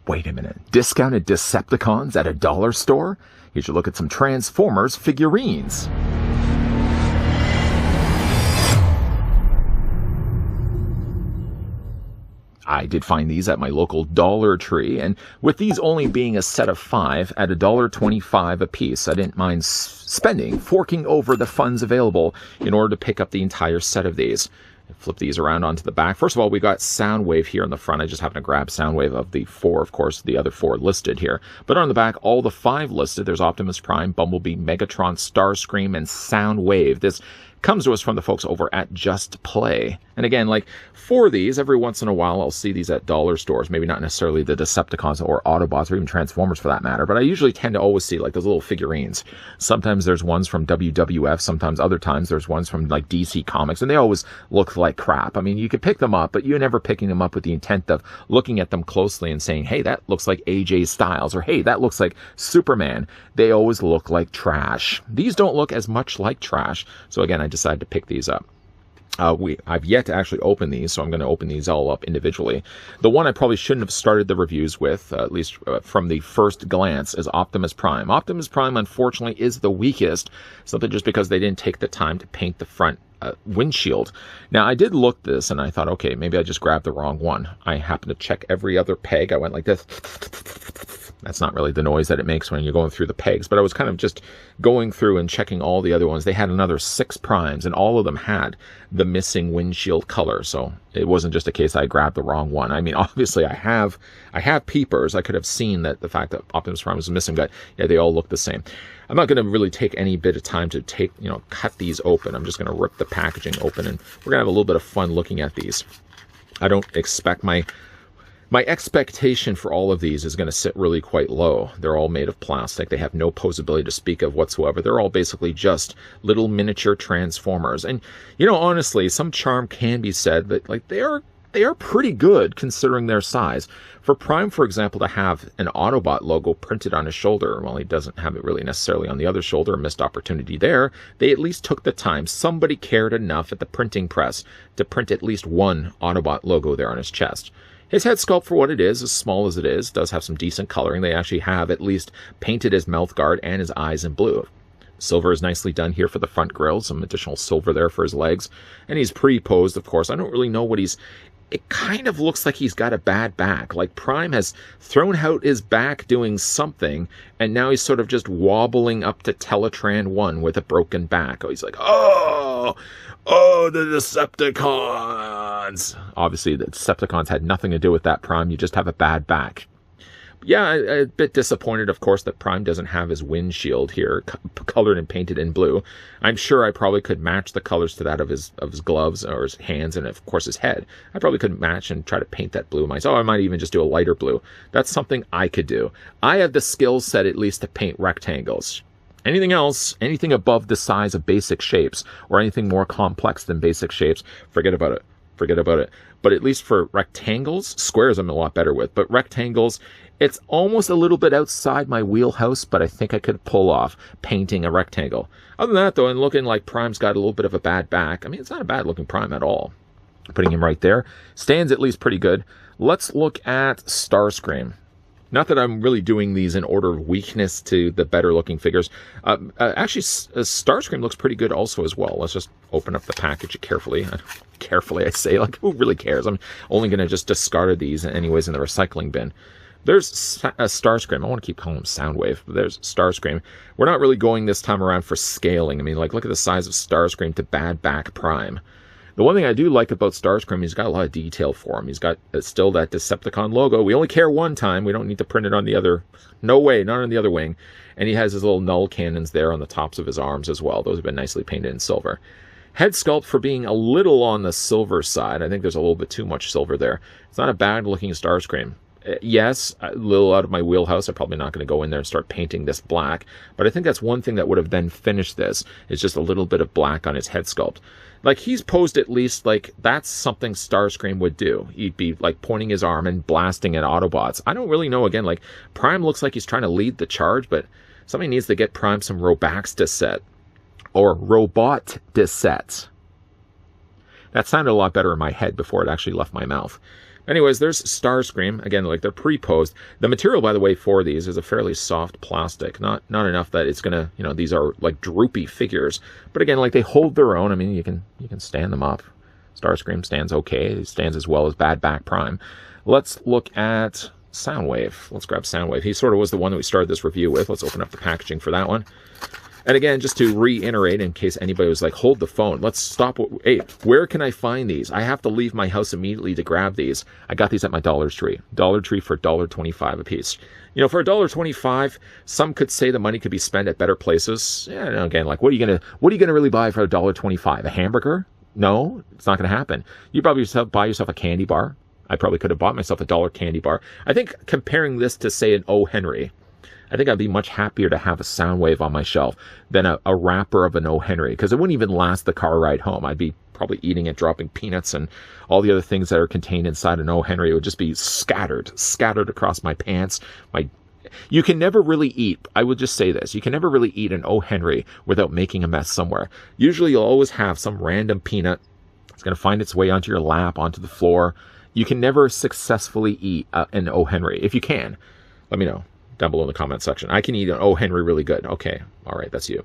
Wait a minute. Discounted Decepticons at a dollar store? You should look at some Transformers figurines. I did find these at my local Dollar Tree, and with these only being a set of 5 at $1.25 a piece, I didn't mind forking over the funds available in order to pick up the entire set of these. Flip these around onto the back. First of all, we got Soundwave here on the front. I just happened to grab Soundwave of the 4, of course, the other 4 listed here. But on the back, all the 5 listed. There's Optimus Prime, Bumblebee, Megatron, Starscream, and Soundwave. This comes to us from the folks over at Just Play. And again, like, for these, every once in a while, I'll see these at dollar stores. Maybe not necessarily the Decepticons or Autobots or even Transformers for that matter, but I usually tend to always see, like, those little figurines. Sometimes there's ones from WWF, sometimes other times there's ones from, like, DC Comics, and they always look like crap. I mean, you could pick them up, but you're never picking them up with the intent of looking at them closely and saying, hey, that looks like AJ Styles, or hey, that looks like Superman. They always look like trash. These don't look as much like trash, so again, I decided to pick these up. I've yet to actually open these, so I'm going to open these all up individually. The one I probably shouldn't have started the reviews with, at least from the first glance, is Optimus Prime. Optimus Prime, unfortunately, is the weakest, something just because they didn't take the time to paint the front windshield. Now, I did look this, and I thought, okay, maybe I just grabbed the wrong one. I happened to check every other peg. I went like this. That's not really the noise that it makes when you're going through the pegs, but I was kind of just going through and checking all the other ones. They had another 6 primes, and all of them had the missing windshield color, so it wasn't just a case I grabbed the wrong one. I mean, obviously, I have peepers. I could have seen that the fact that Optimus Prime was missing, but yeah, they all look the same. I'm not going to really take any bit of time to cut these open. I'm just going to rip the packaging open, and we're going to have a little bit of fun looking at these. I don't expect my expectation for all of these is going to sit really quite low. They're all made of plastic. They have no posability to speak of whatsoever. They're all basically just little miniature Transformers. And, honestly, some charm can be said that, like, they are pretty good considering their size. For Prime, for example, to have an Autobot logo printed on his shoulder, well, he doesn't have it really necessarily on the other shoulder, a missed opportunity there. They at least took the time. Somebody cared enough at the printing press to print at least one Autobot logo there on his chest. His head sculpt, for what it is, as small as it is, does have some decent coloring. They actually have at least painted his mouth guard and his eyes in blue. Silver is nicely done here for the front grille, some additional silver there for his legs. And he's pre-posed, of course. I don't really know what it kind of looks like he's got a bad back. Like Prime has thrown out his back doing something, and now he's sort of just wobbling up to Teletran 1 with a broken back. Oh, he's like, oh, the Decepticons. Obviously, the Decepticons had nothing to do with that, Prime. You just have a bad back. Yeah, a bit disappointed, of course, that Prime doesn't have his windshield here colored and painted in blue. I'm sure I probably could match the colors to that of his gloves or his hands and, of course, his head. I probably could match and try to paint that blue myself. Oh, I might even just do a lighter blue. That's something I could do. I have the skill set, at least, to paint rectangles. Anything else, anything above the size of basic shapes or anything more complex than basic shapes, forget about it. Forget about it. But at least for rectangles, squares I'm a lot better with, but rectangles, it's almost a little bit outside my wheelhouse, but I think I could pull off painting a rectangle. Other than that, though, and looking like Prime's got a little bit of a bad back, I mean, it's not a bad looking Prime at all. Putting him right there. Stands at least pretty good. Let's look at Starscream. Not that I'm really doing these in order of weakness to the better looking figures. Actually, Starscream looks pretty good also as well. Let's just open up the package carefully. Carefully, I say. Like, who really cares? I'm only going to just discard these anyways in the recycling bin. There's Starscream. I want to keep calling him Soundwave, but there's Starscream. We're not really going this time around for scaling. I mean, like, look at the size of Starscream to bad back Prime. The one thing I do like about Starscream, he's got a lot of detail for him. He's got still that Decepticon logo. We only care one time. We don't need to print it on the other. No way, not on the other wing. And he has his little null cannons there on the tops of his arms as well. Those have been nicely painted in silver. Head sculpt for being a little on the silver side. I think there's a little bit too much silver there. It's not a bad looking Starscream. Yes, a little out of my wheelhouse. I'm probably not going to go in there and start painting this black. But I think that's one thing that would have then finished this. Is just a little bit of black on his head sculpt. Like, he's posed at least like that's something Starscream would do. He'd be like pointing his arm and blasting at Autobots. I don't really know. Again, like Prime looks like he's trying to lead the charge, but somebody needs to get Prime some Robax set or Robot set. That sounded a lot better in my head before it actually left my mouth. Anyways, there's Starscream. Again, like they're pre-posed. The material, by the way, for these is a fairly soft plastic. Not enough that it's gonna, these are like droopy figures. But again, like they hold their own. I mean, you can stand them up. Starscream stands okay. He stands as well as Bad Back Prime. Let's look at Soundwave. Let's grab Soundwave. He sort of was the one that we started this review with. Let's open up the packaging for that one. And again, just to reiterate, in case anybody was like, hold the phone, let's stop. Hey, where can I find these? I have to leave my house immediately to grab these. I got these at my Dollar Tree. Dollar Tree for $1.25 a piece. For $1.25, some could say the money could be spent at better places. Yeah, again, like what are you gonna really buy for $1.25? A hamburger? No, it's not gonna happen. You probably buy yourself a candy bar. I probably could have bought myself a $1 candy bar. I think comparing this to, say, an O. Henry, I think I'd be much happier to have a Soundwave on my shelf than a wrapper of an O. Henry, because it wouldn't even last the car ride home. I'd be probably eating it, dropping peanuts and all the other things that are contained inside an O. Henry. It would just be scattered across my pants. You can never really eat, I would just say this, you can never really eat an O. Henry without making a mess somewhere. Usually you'll always have some random peanut. It's going to find its way onto your lap, onto the floor. You can never successfully eat an O. Henry. If you can, let me know down below in the comment section. I can eat an O. Henry really good. Okay, all right, that's you.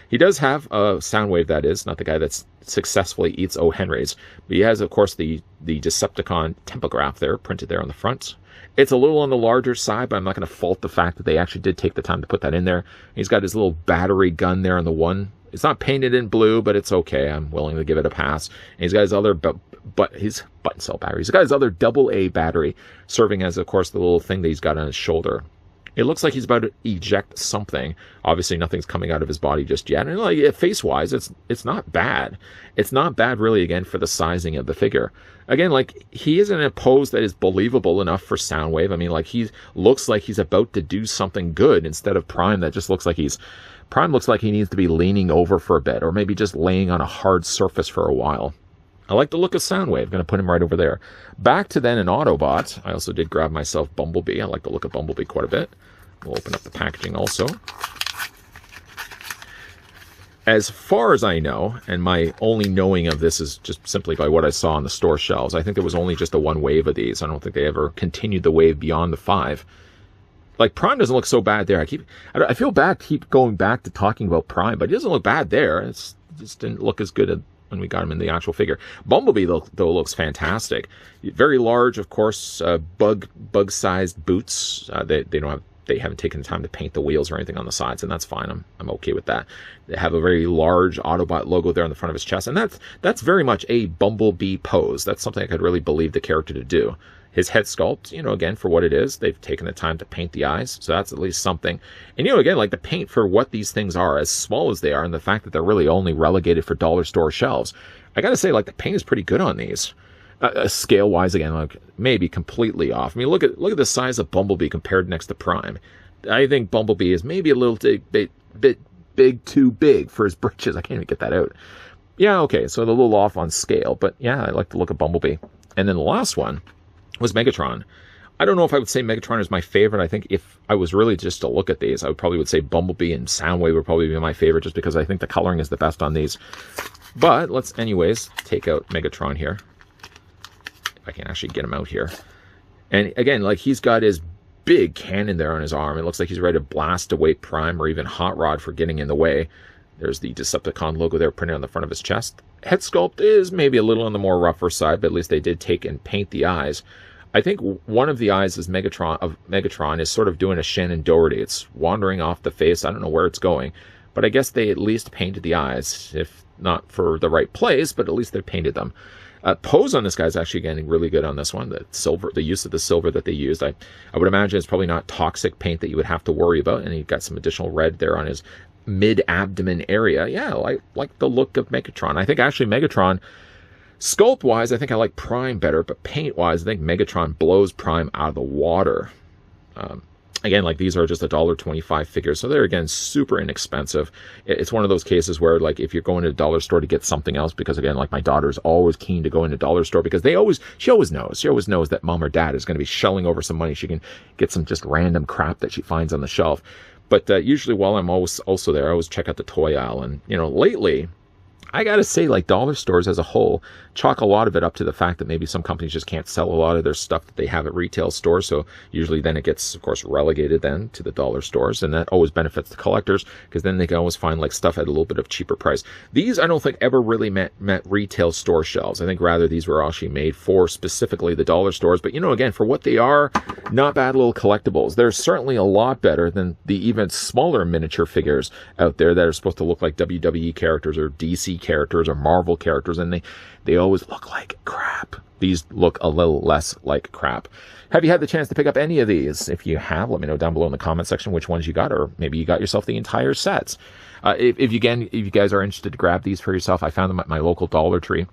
He does have a Soundwave, that is, not the guy that successfully eats O. Henrys. But he has, of course, the Decepticon tempograph there, printed there on the front. It's a little on the larger side, but I'm not going to fault the fact that they actually did take the time to put that in there. He's got his little battery gun there on the one. It's not painted in blue, but it's okay. I'm willing to give it a pass. And he's got his other his button cell battery. He's got his other AA battery, serving as, of course, the little thing that he's got on his shoulder. It looks like he's about to eject something. Obviously, nothing's coming out of his body just yet. And like face-wise, it's not bad. It's not bad, really, again, for the sizing of the figure. Again, like, he is in a pose that is believable enough for Soundwave. I mean, like, he looks like he's about to do something good instead of Prime that just looks like Prime looks like he needs to be leaning over for a bit, or maybe just laying on a hard surface for a while. I like the look of Soundwave. Going to put him right over there. Back to then an Autobot. I also did grab myself Bumblebee. I like the look of Bumblebee quite a bit. We'll open up the packaging also. As far as I know, and my only knowing of this is just simply by what I saw on the store shelves, I think there was only just a one wave of these. I don't think they ever continued the wave beyond the 5. Like, Prime doesn't look so bad there. I feel bad keep going back to talking about Prime, but it doesn't look bad there. It just didn't look as good when we got him in the actual figure. Bumblebee, though looks fantastic. Very large, of course, bug-sized boots. They haven't taken the time to paint the wheels or anything on the sides, and that's fine. I'm okay with that. They have a very large Autobot logo there on the front of his chest, and that's very much a Bumblebee pose. That's something I could really believe the character to do. His head sculpt, again, for what it is, they've taken the time to paint the eyes, so that's at least something. And, again, like the paint for what these things are, as small as they are, and the fact that they're really only relegated for dollar store shelves, I gotta say, like, the paint is pretty good on these. Scale-wise, again, like, maybe completely off. I mean, look at the size of Bumblebee compared next to Prime. I think Bumblebee is maybe a little bit too big for his britches. I can't even get that out. Yeah, okay, so they're a little off on scale, but yeah, I like the look of Bumblebee. And then the last one was Megatron. I don't know if I would say Megatron is my favorite. I think if I was really just to look at these, I would say Bumblebee and Soundwave would probably be my favorite, just because I think the coloring is the best on these. But let's, anyways, take out Megatron here. I can actually get him out here. And again, like, he's got his big cannon there on his arm. It looks like he's ready to blast away Prime or even Hot Rod for getting in the way. There's the Decepticon logo there printed on the front of his chest. Head sculpt is maybe a little on the more rougher side, but at least they did take and paint the eyes. I think one of the eyes is Megatron is sort of doing a Shannon Doherty. It's wandering off the face. I don't know where it's going, but I guess they at least painted the eyes, if not for the right place, but at least they painted them. Pose on this guy is actually getting really good on this one. The use of the silver that they used, I would imagine it's probably not toxic paint that you would have to worry about. And you've got some additional red there on his mid-abdomen area. Yeah, I like the look of Megatron. I think actually Megatron, sculpt-wise, I think I like Prime better, but paint-wise, I think Megatron blows Prime out of the water. Again, like, these are just $1.25 figures, so they're, again, super inexpensive. It's one of those cases where, like, if you're going to a dollar store to get something else, because, again, like, my daughter's always keen to go into a dollar store because she always knows that mom or dad is going to be shelling over some money. She can get some just random crap that she finds on the shelf. But usually while I'm always also there, I always check out the toy aisle. And, lately, I gotta say, like, dollar stores as a whole chalk a lot of it up to the fact that maybe some companies just can't sell a lot of their stuff that they have at retail stores. So usually then it gets, of course, relegated then to the dollar stores. And that always benefits the collectors because then they can always find like stuff at a little bit of cheaper price. These I don't think ever really met retail store shelves. I think rather these were actually made for specifically the dollar stores. But, you know, again, for what they are, not bad little collectibles. They're certainly a lot better than the even smaller miniature figures out there that are supposed to look like WWE characters or DC characters or Marvel characters, and they always look like crap. These look a little less like crap. Have you had the chance to pick up any of these? If you have, let me know down below in the comment section which ones you got, or maybe you got yourself the entire sets. If you guys are interested to grab these for yourself, I found them at my local Dollar Tree.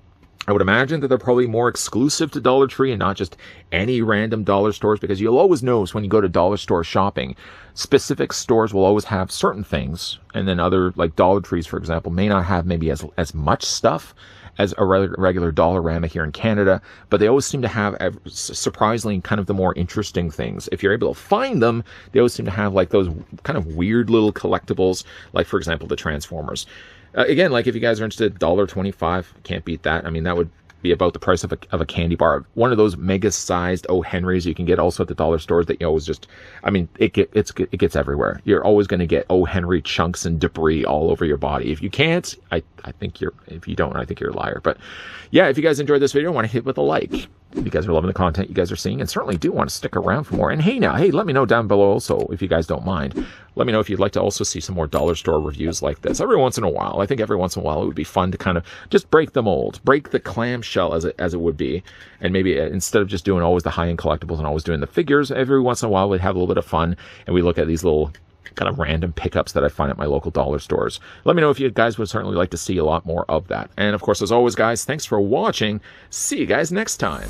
I would imagine that they're probably more exclusive to Dollar Tree and not just any random dollar stores, because you'll always notice when you go to dollar store shopping, specific stores will always have certain things, and then other, like Dollar Trees, for example, may not have maybe as much stuff as a regular Dollarama here in Canada, but they always seem to have surprisingly kind of the more interesting things. If you're able to find them, they always seem to have like those kind of weird little collectibles, like for example the Transformers. Again, like if you guys are interested, $1.25, can't beat that. I mean, that would be about the price of a candy bar. One of those mega-sized O. Henrys you can get also at the dollar stores that you always just, I mean, it gets everywhere. You're always going to get O. Henry chunks and debris all over your body. If you can't, I think if you don't, I think you're a liar. But yeah, if you guys enjoyed this video, I want to hit with a like. If you guys are loving the content you guys are seeing, and certainly do want to stick around for more. And hey, let me know down below also, if you guys don't mind. Let me know if you'd like to also see some more dollar store reviews like this every once in a while. I think every once in a while it would be fun to kind of just break the mold, break the clamshell as it would be. And maybe instead of just doing always the high-end collectibles and always doing the figures, every once in a while we'd have a little bit of fun and we look at these little kind of random pickups that I find at my local dollar stores. Let me know if you guys would certainly like to see a lot more of that. And of course, as always, guys, thanks for watching. See you guys next time.